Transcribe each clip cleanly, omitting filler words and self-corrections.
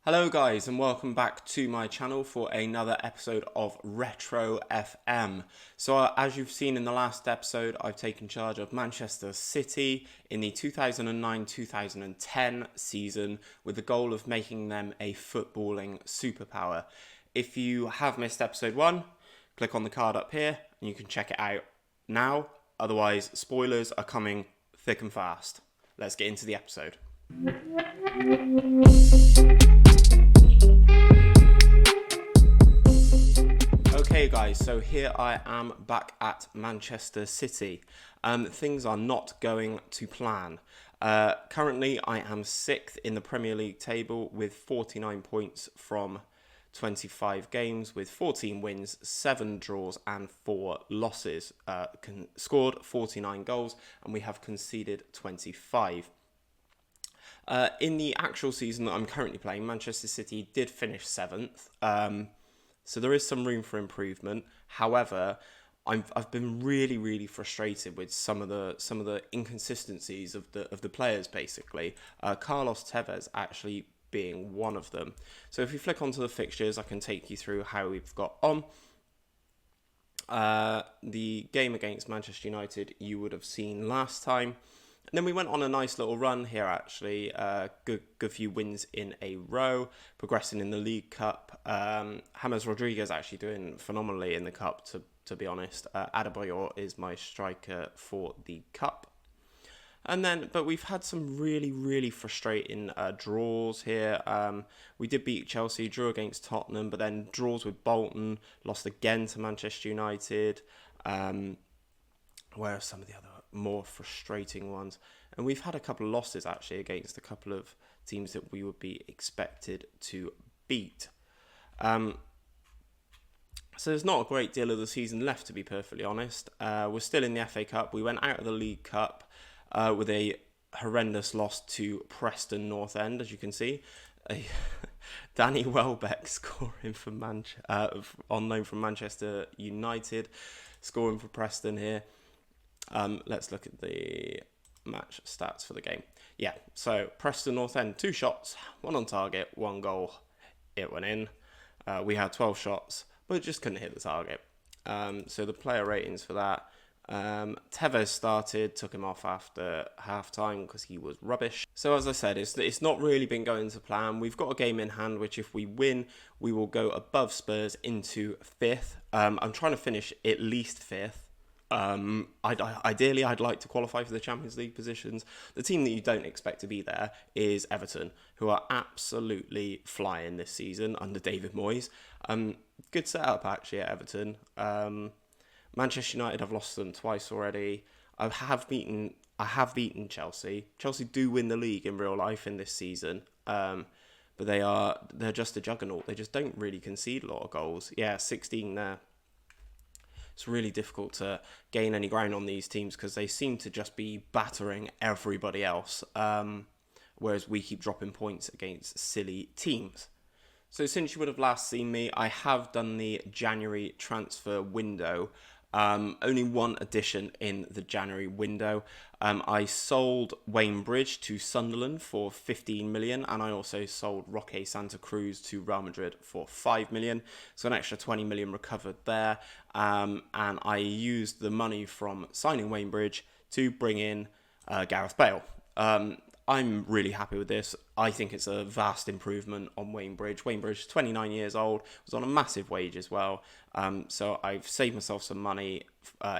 Hello guys and welcome back to my channel for another episode of Retro FM. So as you've seen in the last episode, I've taken charge of Manchester City in the 2009-2010 season with the goal of making them a footballing superpower. If you have missed episode 1, click on the card up here and you can check it out now. Otherwise, spoilers are coming thick and fast. Let's get into the episode. Okay guys, so here I am back at Manchester City. Things are not going to plan. Currently I am 6th in the Premier League table with 49 points from 25 games with 14 wins, 7 draws and 4 losses. Scored 49 goals and we have conceded 25. In the actual season that I'm currently playing, Manchester City did finish 7th. So there is some room for improvement. However, I've been really frustrated with some of the inconsistencies of the players. Basically, Carlos Tevez actually being one of them. So if you flick onto the fixtures, I can take you through how we've got on. The game against Manchester United you would have seen last time. And then we went on a nice little run here, actually. Good few wins in a row, progressing in the League Cup. James Rodriguez actually doing phenomenally in the Cup, to be honest. Adebayor is my striker for the Cup. And then, but we've had some really frustrating draws here. We did beat Chelsea, drew against Tottenham, but then draws with Bolton, lost again to Manchester United. Where are some of the other more frustrating ones? And we've had a couple of losses actually against a couple of teams that we would be expected to beat. So there's not a great deal of the season left, to be perfectly honest. We're still in the FA Cup. We went out of the League Cup with a horrendous loss to Preston North End, as you can see. Danny Welbeck scoring for on loan from Manchester United, scoring for Preston here. Let's look at the match stats for the game. Yeah, so Preston North End, 2 shots, 1 on target, 1 goal. It went in. We had 12 shots, but just couldn't hit the target. So the player ratings for that. Tevez started, took him off after half time because he was rubbish. So as I said, it's not really been going to plan. We've got a game in hand, which if we win, we will go above Spurs into 5th. I'm trying to finish at least 5th. Ideally, I'd like to qualify for the Champions League positions. The team that you don't expect to be there is Everton, who are absolutely flying this season under David Moyes. Good setup actually at Everton. Manchester United, I've lost them twice already. I have beaten Chelsea. Chelsea do win the league in real life in this season, but they're just a juggernaut. They just don't really concede a lot of goals. Yeah, 16 there. It's really difficult to gain any ground on these teams because they seem to just be battering everybody else, whereas we keep dropping points against silly teams. So since you would have last seen me, I have done the January transfer window. Only one addition in the January window. I sold Wayne Bridge to Sunderland for 15 million, and I also sold Roque Santa Cruz to Real Madrid for 5 million. So an extra 20 million recovered there. And I used the money from signing Wayne Bridge to bring in Gareth Bale. I'm really happy with this. I think it's a vast improvement on Wayne Bridge. Wayne Bridge, 29 years old, was on a massive wage as well. So I've saved myself some money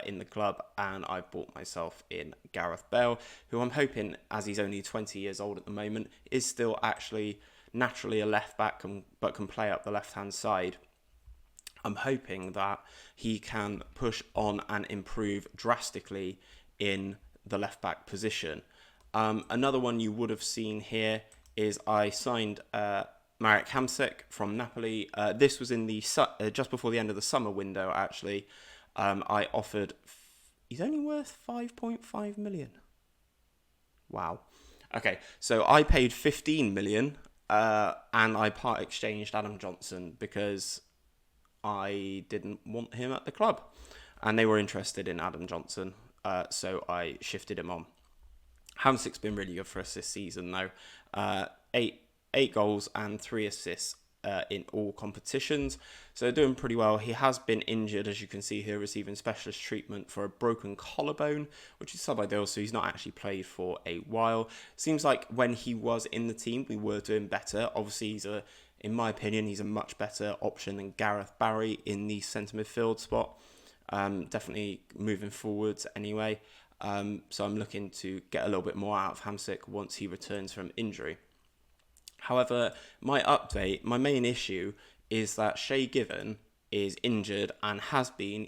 in the club and I've bought myself in Gareth Bale, who I'm hoping, as he's only 20 years old at the moment, is still actually naturally a left back but can play up the left-hand side. I'm hoping that he can push on and improve drastically in the left-back position. Another one you would have seen here is I signed Marek Hamsik from Napoli. This was in the just before the end of the summer window, actually. I offered... He's only worth 5.5 million. Wow. Okay, so I paid 15 million and I part exchanged Adam Johnson because I didn't want him at the club. And they were interested in Adam Johnson, so I shifted him on. Hamsik's been really good for us this season, though. 8 8 goals and 3 assists in all competitions. So doing pretty well. He has been injured, as you can see here, receiving specialist treatment for a broken collarbone, which is sub-ideal, so he's not actually played for a while. Seems like when he was in the team, we were doing better. Obviously, in my opinion, he's a much better option than Gareth Barry in the centre midfield spot. Definitely moving forwards anyway. So I'm looking to get a little bit more out of Hamsik once he returns from injury. However, my main issue is that Shay Given is injured and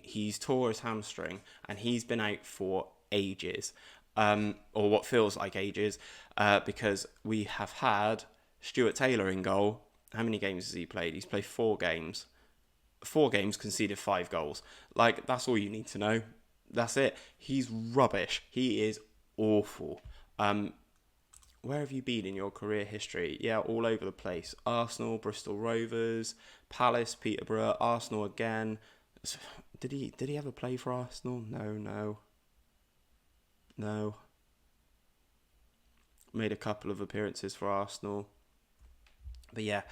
he's tore his hamstring and he's been out for ages, or what feels like ages, because we have had Stuart Taylor in goal. How many games has he played? He's played 4 games. 4 games, conceded 5 goals. Like, that's all you need to know. That's it. He's rubbish. He is awful. Where have you been in your career history? Yeah, all over the place. Arsenal, Bristol Rovers, Palace, Peterborough, Arsenal again. Did he ever play for Arsenal? No. Made a couple of appearances for Arsenal. But yeah,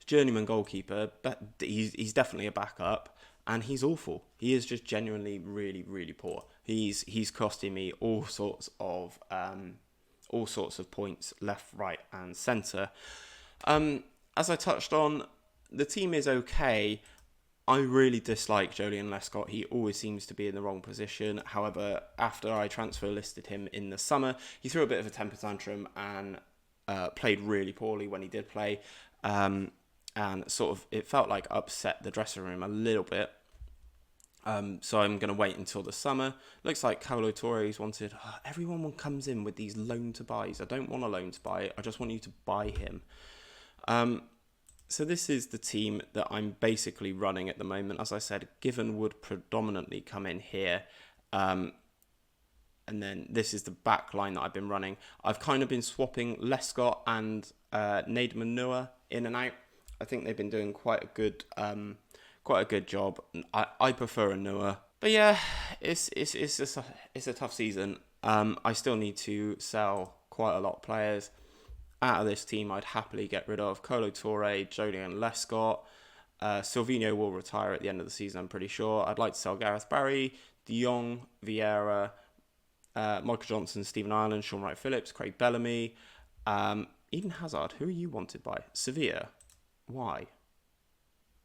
journeyman goalkeeper, but he's definitely a backup, and he's awful. He is just genuinely really, really poor. He's costing me all sorts of points, left, right, and centre. As I touched on, the team is okay. I really dislike Joleon Lescott. He always seems to be in the wrong position. However, after I transfer listed him in the summer, he threw a bit of a temper tantrum and played really poorly when he did play. And sort of, it felt like upset the dressing room a little bit. So I'm going to wait until the summer. Looks like Paulo Torres wanted... everyone comes in with these loan to buys. I don't want a loan to buy. I just want you to buy him. So this is the team that I'm basically running at the moment. As I said, Given would predominantly come in here. And then this is the back line that I've been running. I've kind of been swapping Lescott and Naid Manua in and out. I think they've been doing quite a good job. I prefer Anua, but yeah, it's a tough season. I still need to sell quite a lot of players. Out of this team, I'd happily get rid of Kolo Touré, Joleon Lescott. Silvino will retire at the end of the season, I'm pretty sure. I'd like to sell Gareth Barry, De Jong, Vieira, Michael Johnson, Stephen Ireland, Sean Wright-Phillips, Craig Bellamy, Eden Hazard. Who are you wanted by? Sevilla. Why?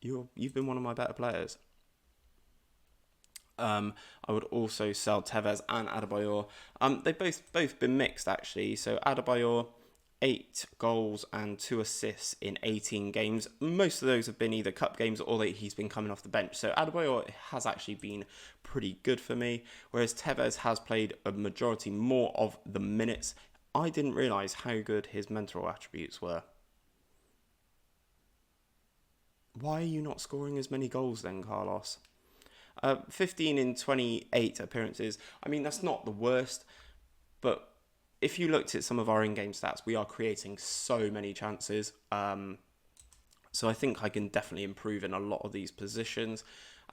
You've been one of my better players. I would also sell Tevez and Adebayor. They've both been mixed, actually. So Adebayor, 8 goals and 2 assists in 18 games. Most of those have been either cup games or he's been coming off the bench. So Adebayor has actually been pretty good for me, whereas Tevez has played a majority more of the minutes. I didn't realise how good his mental attributes were. Why are you not scoring as many goals then, Carlos? 15 in 28 appearances. I mean, that's not the worst, but if you looked at some of our in-game stats, we are creating so many chances. So I think I can definitely improve in a lot of these positions.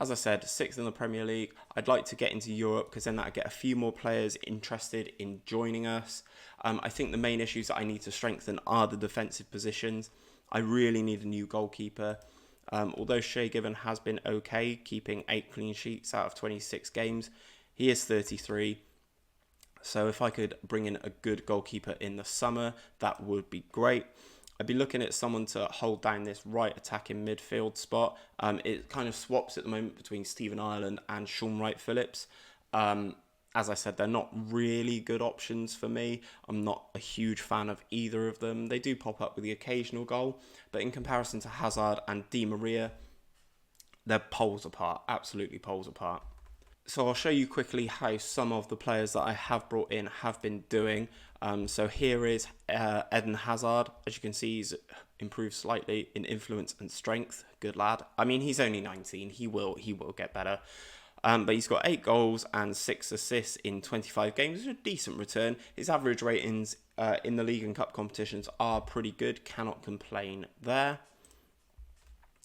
As I said, 6th in the Premier League. I'd like to get into Europe because then that'll get a few more players interested in joining us. I think the main issues that I need to strengthen are the defensive positions. I really need a new goalkeeper. Although Shay Given has been okay, keeping 8 clean sheets out of 26 games, he is 33. So if I could bring in a good goalkeeper in the summer, that would be great. I'd be looking at someone to hold down this right attacking midfield spot. It kind of swaps at the moment between Stephen Ireland and Sean Wright-Phillips. As I said, they're not really good options for me. I'm not a huge fan of either of them. They do pop up with the occasional goal, but in comparison to Hazard and Di Maria, they're poles apart, absolutely poles apart. So I'll show you quickly how some of the players that I have brought in have been doing. So here is Eden Hazard. As you can see, he's improved slightly in influence and strength. Good lad. I mean, he's only 19. He will get better. But he's got 8 goals and 6 assists in 25 games. It's a decent return. His average ratings in the league and cup competitions are pretty good. Cannot complain there.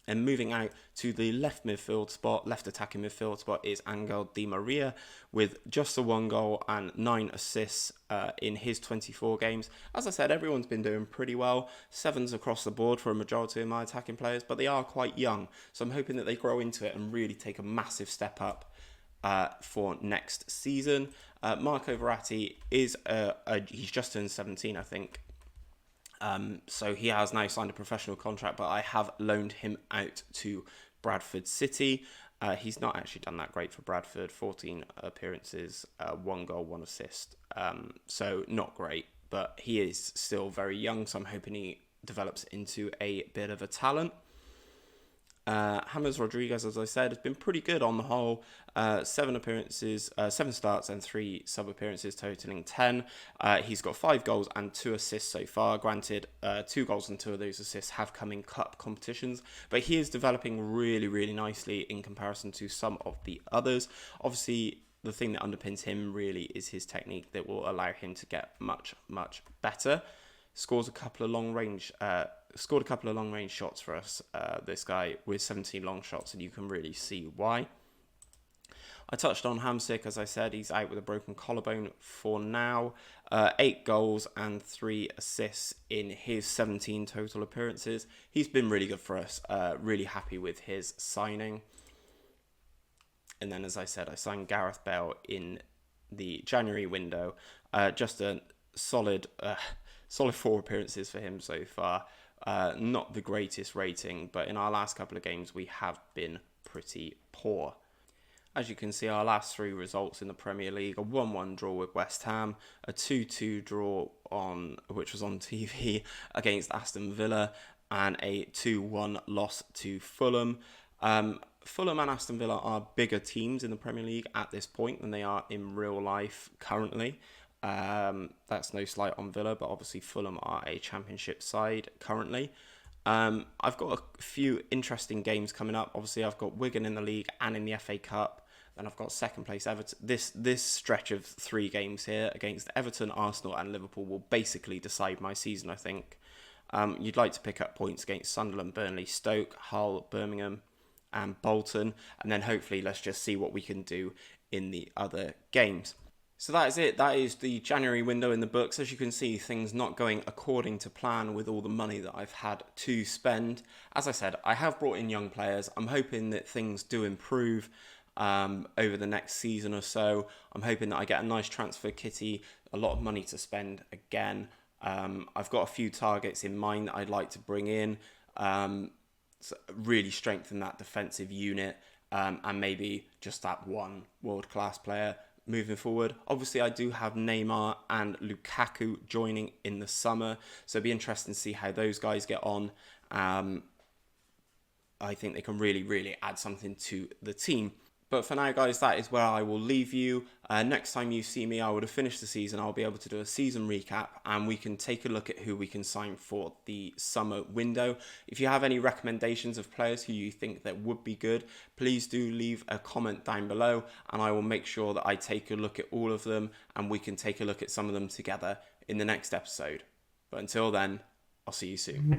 And moving out to the left attacking midfield spot is Angel Di Maria with just the 1 goal and 9 assists in his 24 games. As I said, everyone's been doing pretty well. 7s across the board for a majority of my attacking players, but they are quite young. So I'm hoping that they grow into it and really take a massive step up for next season. Marco Verratti is he's just turned 17, I think. So he has now signed a professional contract, but I have loaned him out to Bradford City. He's not actually done that great for Bradford. 14 appearances, 1 goal, 1 assist. So not great, but he is still very young. So I'm hoping he develops into a bit of a talent. James Rodriguez, as I said, has been pretty good on the whole. 7 appearances, 7 starts and 3 sub-appearances, totaling 10. He's got 5 goals and 2 assists so far. Granted, 2 goals and 2 of those assists have come in cup competitions, but he is developing really, really nicely in comparison to some of the others. Obviously, the thing that underpins him really is his technique that will allow him to get much, much better. Scored a couple of long range shots for us, this guy, with 17 long shots, and you can really see why. I touched on Hamsik, as I said, he's out with a broken collarbone for now. 8 goals and 3 assists in his 17 total appearances. He's been really good for us, really happy with his signing. And then, as I said, I signed Gareth Bale in the January window. Just a solid 4 appearances for him so far. Not the greatest rating, but in our last couple of games, we have been pretty poor. As you can see, our last 3 results in the Premier League: a 1-1 draw with West Ham, a 2-2 draw which was on TV against Aston Villa, and a 2-1 loss to Fulham. Fulham and Aston Villa are bigger teams in the Premier League at this point than they are in real life currently. That's no slight on Villa, but obviously Fulham are a Championship side currently. I've got a few interesting games coming up. Obviously, I've got Wigan in the league and in the FA Cup. Then I've got second place Everton. This stretch of 3 games here against Everton, Arsenal and Liverpool will basically decide my season, I think. You'd like to pick up points against Sunderland, Burnley, Stoke, Hull, Birmingham and Bolton. And then hopefully let's just see what we can do in the other games. So that is it. That is the January window in the books. As you can see, things not going according to plan with all the money that I've had to spend. As I said, I have brought in young players. I'm hoping that things do improve over the next season or so. I'm hoping that I get a nice transfer kitty, a lot of money to spend again. I've got a few targets in mind that I'd like to bring in, so really strengthen that defensive unit, and maybe just that one world-class player moving forward. Obviously, I do have Neymar and Lukaku joining in the summer, so it'll be interesting to see how those guys get on. I think they can really, really add something to the team. But for now, guys, that is where I will leave you. Next time you see me, I would have finished the season. I'll be able to do a season recap, and we can take a look at who we can sign for the summer window. If you have any recommendations of players who you think that would be good, please do leave a comment down below, and I will make sure that I take a look at all of them, and we can take a look at some of them together in the next episode. But until then, I'll see you soon.